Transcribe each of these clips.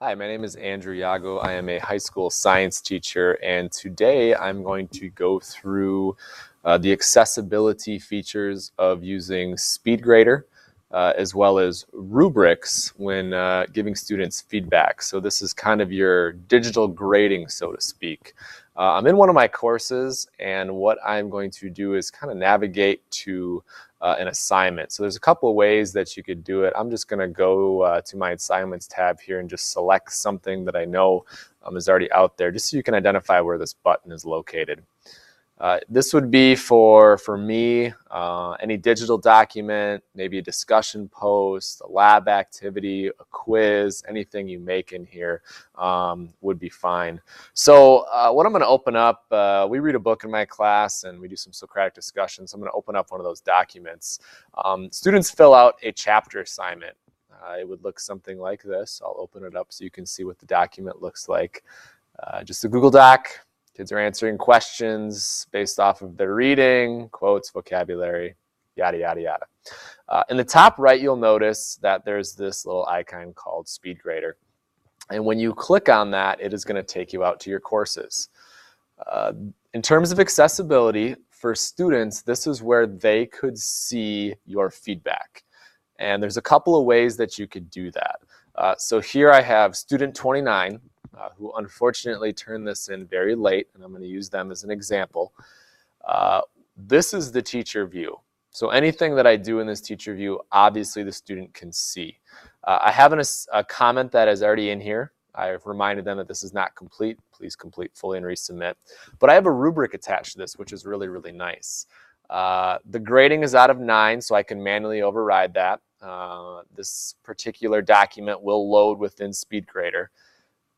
Hi, my name is Andrew Yago. I am a high school science teacher, and today I'm going to go through the accessibility features of using SpeedGrader as well as rubrics when giving students feedback. So this is kind of your digital grading, so to speak. I'm in one of my courses, and what I'm going to do is kind of navigate to an assignment. So there's a couple of ways that you could do it. I'm just going to go to my assignments tab here and just select something that I know is already out there, just so you can identify where this button is located. This would be for me, any digital document, maybe a discussion post, a lab activity, a quiz, anything you make in here would be fine. So what I'm going to open up, we read a book in my class and we do some Socratic discussions. I'm going to open up one of those documents. Students fill out a chapter assignment. It would look something like this. I'll open it up so you can see what the document looks like. Just a Google Doc. Kids are answering questions based off of their reading, quotes, vocabulary, yada, yada, yada. In the top right, you'll notice that there's this little icon called SpeedGrader. And when you click on that, it is going to take you out to your courses. In terms of accessibility, for students, this is where they could see your feedback. And there's a couple of ways that you could do that. So here I have student 29, who unfortunately turned this in very late, and I'm going to use them as an example. This is the teacher view. So anything that I do in this teacher view, obviously the student can see. I have a comment that is already in here. I've reminded them that this is not complete. Please complete fully and resubmit. But I have a rubric attached to this, which is really, really nice. The grading is out of 9, so I can manually override that. This particular document will load within SpeedGrader.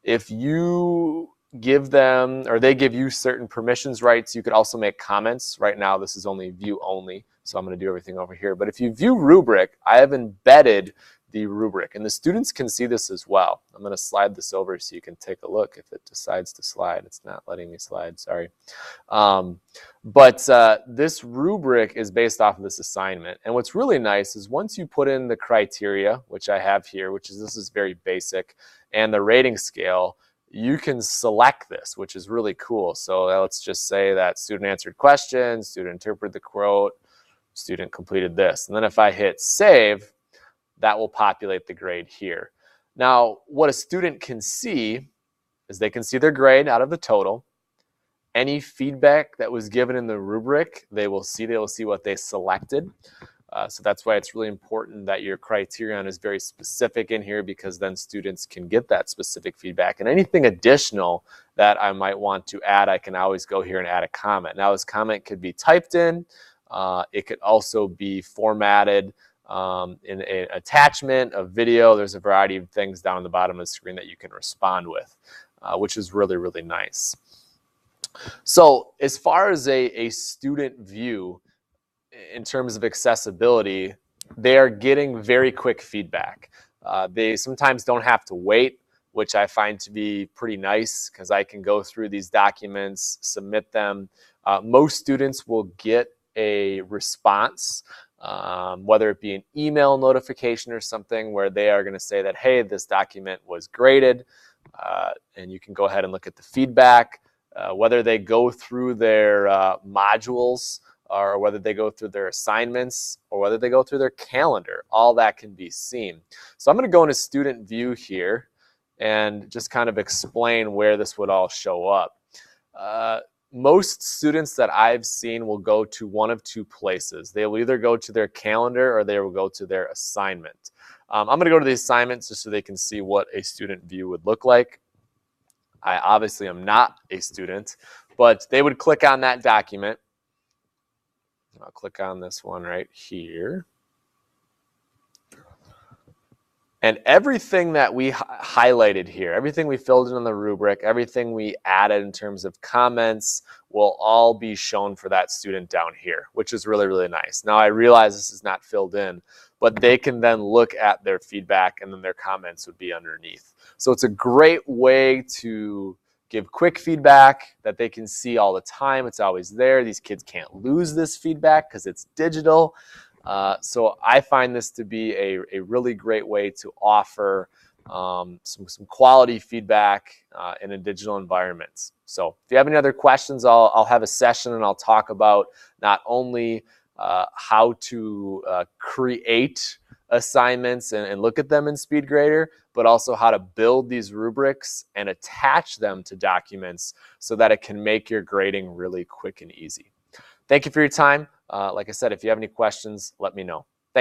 If you give them, or they give you certain permissions rights, you could also make comments. Right now, this is only view only, so I'm going to do everything over here. But if you view rubric, I have embedded the rubric, and the students can see this as well. I'm going to slide this over so you can take a look if it decides to slide. It's not letting me slide, sorry. This rubric is based off of this assignment. And what's really nice is once you put in the criteria, which I have here, this is very basic, and the rating scale, you can select this, which is really cool. So let's just say that student answered questions, student interpreted the quote, student completed this. And then if I hit save, that will populate the grade here. Now, what a student can see is they can see their grade out of the total. Any feedback that was given in the rubric, they will see what they selected. So that's why it's really important that your criterion is very specific in here, because then students can get that specific feedback. And anything additional that I might want to add, I can always go here and add a comment. Now, this comment could be typed in. It could also be formatted in an attachment, a video. There's a variety of things down on the bottom of the screen that you can respond with, which is really, really nice. So as far as a student view, in terms of accessibility, they are getting very quick feedback. They sometimes don't have to wait, which I find to be pretty nice, because I can go through these documents, submit them. Most students will get a response, whether it be an email notification or something, where they are going to say that, hey, this document was graded, and you can go ahead and look at the feedback. Whether they go through their modules, or whether they go through their assignments, or whether they go through their calendar, all that can be seen. So I'm going to go into student view here and just kind of explain where this would all show up. Most students that I've seen will go to one of two places. They will either go to their calendar or they will go to their assignment. I'm going to go to the assignments just so they can see what a student view would look like. I obviously am not a student, but they would click on that document. I'll click on this one right here. And everything that we highlighted here, everything we filled in on the rubric, everything we added in terms of comments will all be shown for that student down here, which is really, really nice. Now, I realize this is not filled in, but they can then look at their feedback and then their comments would be underneath. So it's a great way to give quick feedback that they can see all the time. It's always there. These kids can't lose this feedback because it's digital. So I find this to be a really great way to offer some quality feedback in a digital environment. So if you have any other questions, I'll have a session and I'll talk about not only how to create assignments and look at them in SpeedGrader, but also how to build these rubrics and attach them to documents so that it can make your grading really quick and easy. Thank you for your time. Like I said, if you have any questions, let me know.